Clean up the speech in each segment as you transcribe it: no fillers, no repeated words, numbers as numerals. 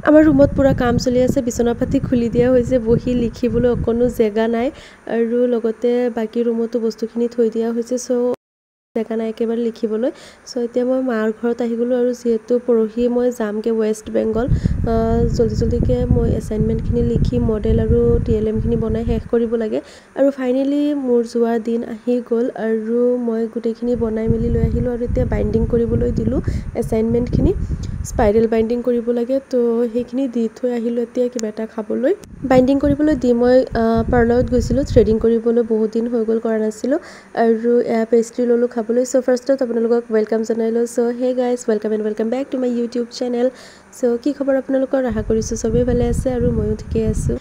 আমাৰ ৰুমত পুৰা কাম চলি আছে বিছনা পাতি খুলি দিয়া হৈছে বহি লিখিবলৈ অকনো জেগা নাই আৰু লগতে বাকি ৰুমতো বস্তুখিনি থৈ দিয়া হৈছে সো জেগা নাই একেবাৰে লিখিবলৈ সো এতিয়া মই মাৰ ঘৰত আহি গলো আৰু যেহেতু পৰহি মই যামগে ওয়েষ্ট বেংগল জলদিকে মই এসাইনমেন্টখিনি লিখি মডেল আৰু টিএলএম খিনি বনাই শেষ কৰিব লাগে আৰু ফাইনালি মোৰ যোৱা দিন আহি গল আৰু মই গুটেখিনি বনাই মিলি লৈ আহিলো আৰু এতিয়া বাইন্ডিং কৰিবলৈ দিলো এসাইনমেন্টখিনি স্পাইৰাল বাইন্ডিং কৰিব লাগে তো হেখিনি দি থৈ আহিলো এতিয়া কিবা এটা খাবলৈ বাইন্ডিং কৰিবলৈ দি মই পাৰ্লাৰত গৈছিলো থ্ৰেডিং কৰিবলৈ বহুত দিন হৈ গল কৰা নাছিলো আৰু পেস্ট্ৰি ললো খাবলৈ সো ফাৰ্ষ্টত আপোনালোকক ওয়েলকাম জনাইলো so hey guys welcome and welcome back to my YouTube channel so কি খবৰ আপোনালোকৰ আশা কৰিছো সবেই ভালে আছে আৰু ময়ো ঠিকে আছো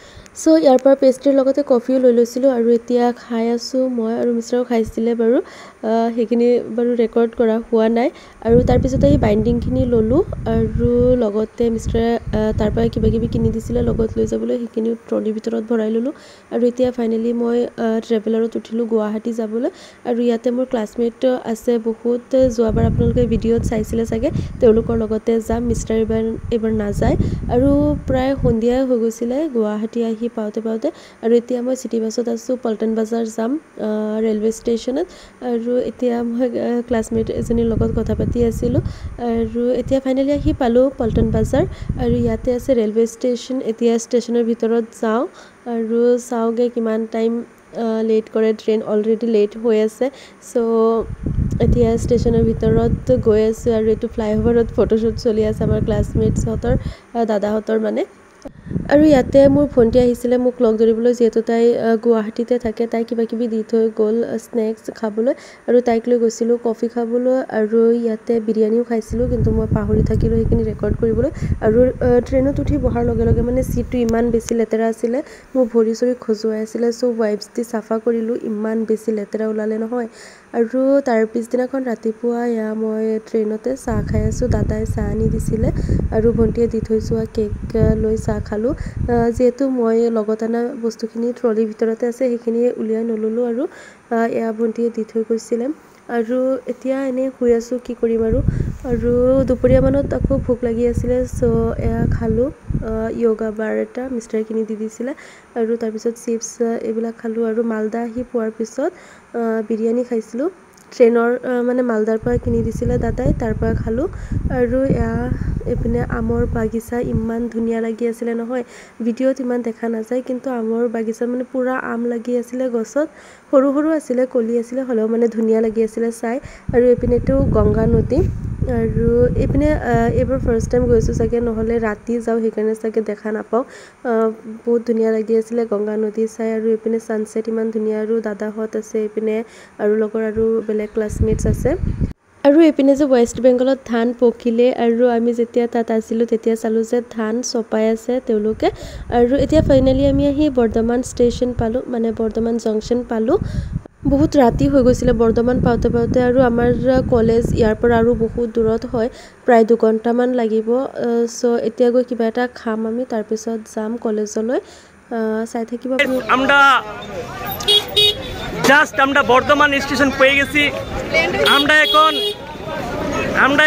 সো ইয়াৰ পৰা পেস্ট্ৰিৰ লগতে কফিও লৈ লৈছিলো আৰু এতিয়া খাই আছো মই আৰু মিষ্টাৰো খাইছিলে বাৰু হেখিনি বাৰু ৰেকৰ্ড কৰা হোৱা নাই আৰু তাৰ পিছতে এই বাইন্ডিং খিনি ললো আৰু লগতে মিষ্টাৰে তাৰ পৰা কিবা কিবি কিনি দিছিলে লগত লৈ যাবলৈ হেখিনি ট্ৰলি ভিতৰত ভৰাই ললো আৰু এতিয়া ফাইনালি মই ট্ৰেভেলাৰত উঠিলো গুৱাহাটী যাবলৈ আৰু ইয়াতে মোৰ ক্লাছমেট আছে বহুত যোৱাবাৰ আপোনালোকে ভিডিঅ'ত চাইছিলে চাগে তেওঁলোকৰ লগতে যাম মিষ্টাৰ এবাৰ নাযায় আৰু প্ৰায় সন্ধিয়া হৈ গৈছিলে গুৱাহাটী আহি পাওতে আৰু এতিয়া মই সিটি বাছত আছো পল্টন বাজাৰ যাম ৰেলৱে ষ্টেচনত আৰু এতিয়া মই ক্লাছমেট এজনীৰ লগত কথা পাতি আছিলো আৰু এতিয়া ফাইনালি আহি পালো পল্টন বাজাৰ আৰু ইয়াতে আছে ৰেলৱে ষ্টেচন এতিয়া ষ্টেচনৰ ভিতৰত যাও আৰু চাওগে কিমান টাইম লেট কৰে ট্ৰেইন অলৰেডি লেট হৈ আছে সো এতিয়া ষ্টেচনৰ ভিতৰত গৈ আছো আৰু এটো ফ্লাইওভাৰত ফটোশুট চলি আছে আমাৰ ক্লাছমেটছ হতৰ দাদাহতৰ মানে আৰু ইয়াতে মোৰ ভন্টি আহিছিলে মোক লগ ধৰিবলৈ যেহেতু তাই গুৱাহাটীতে থাকে তাই কিবা কিবি দি থৈ গল স্নেক্স খাবলৈ আৰু তাইক লৈ গৈছিলো কফি খাবলৈ আৰু ইয়াতে বিৰিয়ানিও খাইছিলো কিন্তু মই পাহৰি থাকিলো হেখিনি ৰেকৰ্ড কৰিবলৈ আৰু ট্ৰেইনত উঠি বহাৰ লগে লগে মানে সিটটো ইমান বেছি লেতেৰা আছিলে মোৰ ভৰি চৰি খজুৱাই আছিলে সো ওয়াইপছ দি সাফা কৰিলো ইমান বেছি লেতেৰা ওলালে নহয় আৰু তাৰ পিছদিনাখন ৰাতিপুৱা মই ট্ৰেইনতে চাহ খাই আছো দাদাই চাহ আনি দিছিলে আৰু ভন্টিয়ে দি থৈ যোৱা কেক লৈ চাহ খালো যেহেতু মই লগত আনা বস্তুখিনি ট্ৰলিৰ ভিতৰতে আছে হেখিনি উলিয়াই নললো আৰু ভন্টিয়ে দি থৈ গৈছিলে আৰু এতিয়া এনে শুই আছো কি কৰিম আৰু দুপৰীয়া মানত আকৌ ভোক লাগি আছিলে সো খালো য়োগা বাৰ এটা মিষ্টাৰ কিনি দি দিছিলে আৰু তাৰ পিছত চিপছ এইবিলাক খালো আৰু মালদা আহি পোৱাৰ পিছত বিৰিয়ানি খাইছিলো ট্ৰেইনৰ মানে মালদাৰ পৰা কিনি দিছিলে দাদাই তাৰ পৰা খালো আৰু এপিনে আমৰ বাগিচা ইমান ধুনীয়া লাগি আছিলে নহয় ভিডিঅ'ত ইমান দেখা নাযায় কিন্তু আমৰ বাগিচা মানে পুৰা আম লাগি আছিলে গছত সৰু সৰু আছিলে কলি আছিলে হলেও মানে ধুনীয়া লাগি আছিলে চাই আৰু এপিনেটো গংগা নদী আৰু এপিনে এবাৰ ফাৰ্ষ্ট টাইম গৈছো চাগে নহলে ৰাতি যাও হেকাৰণে চাগে দেখা নাপাও বহুত ধুনীয়া লাগি আছিলে গংগা নদী চাই আৰু এপিনে সানসেট ইমান ধুনীয়া আৰু দাদাহত আছে এপিনে আৰু লগৰ আৰু বেলেগ ক্লাছমেটছ আছে আৰু এপিনে যে ওয়েষ্ট বেংগলত ধান পকিলে আৰু আমি যেতিয়া তাত আছিলো তেতিয়া চালো যে ধান চপাই আছে তেওঁলোকে আৰু এতিয়া ফাইনালি আমি আহি বৰ্ধমান ষ্টেচন পালো মানে বৰ্ধমান জংচন পালো বহুত ৰাতি হৈ গৈছিলে বৰ্ধমান পাওতে আৰু আমাৰ কলেজ ইয়াৰ পৰা আৰু বহুত দূৰত হয় প্ৰায় 2 ঘণ্টামান লাগিব সো এতিয়া গৈ কিবা এটা খাম আমি তাৰ পিছত যাম কলেজলৈ চাই থাকিব আমরা জাস্ট আমরা বর্ধমান স্টেশন পেয়ে গেছি আমরা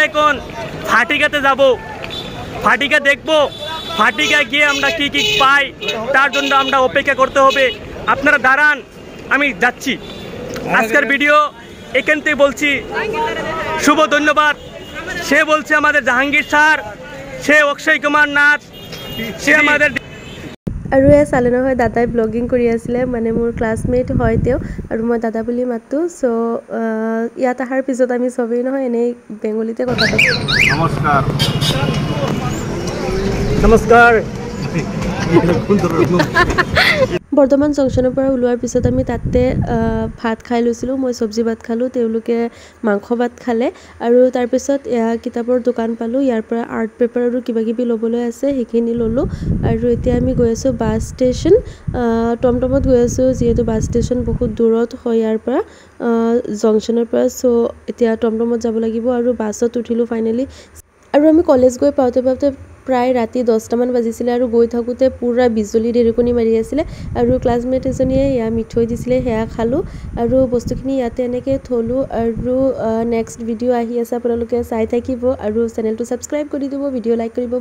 এখন ফাটিকাতে যাব ফাটিকা দেখব ফাটিকা গিয়ে আমরা কি কি পাই তার জন্য আমরা অপেক্ষা করতে হবে আপনারা দাঁড়ান আমি যাচ্ছি আজকের ভিডিও এখান থেকে বলছি শুভ ধন্যবাদ সে বলছে আমাদের জাহাঙ্গীর স্যার সে অক্ষয় কুমার নাথ সে আমাদের আৰু চালে নহয় দাদাই ব্লগিং কৰি আছিলে মানে মোৰ ক্লাছমেট হয় তেওঁ আৰু মই দাদা বুলি মাতো সো ইয়াত আহাৰ পিছত আমি সবেই নহয় এনে বেংগলীতে কথা পাতো নমস্কাৰ বৰ্ধমান জংচনৰ পৰা ওলোৱাৰ পিছত আমি তাতে ভাত খাই লৈছিলো মই সবজি ভাত খালো তেওঁলোকে মাংস ভাত খালে আৰু তাৰ পিছত কিতাপৰ দোকান পালো ইয়াৰ পৰা আৰ্ট পেপাৰ আৰু কিবা কিবি লবলৈ আছে হেখিনি ললো আৰু এতিয়া আমি গৈ আছো বাস ষ্টেচন টমটমত গৈ আছো যেহেতু বাস ষ্টেচন বহুত দূৰত হয় ইয়াৰ পৰা জংচনৰ পৰা সো এতিয়া টমটমত যাব লাগিব আৰু বাছত উঠিলো ফাইনালি আৰু আমি কলেজ গৈ পাওতে প্ৰায় ৰাতি 10টা মান বাজিছিলে আৰু গৈ থাকোতে পুৰা বিজুলী ঢেৰেকনি মাৰি আছিলে আৰু ক্লাছমেট এজনীয়ে মিঠৈ দিছিলে হেয়া খালো আৰু বস্তুখিনি ইয়াতে এনেকে থলো আৰু নেক্সট ভিডিও আহি আছে আপোনালোকে চাই থাকিব আৰু চেনেলটো সাবস্ক্ৰাইব কৰি দিব ভিডিও লাইক কৰিব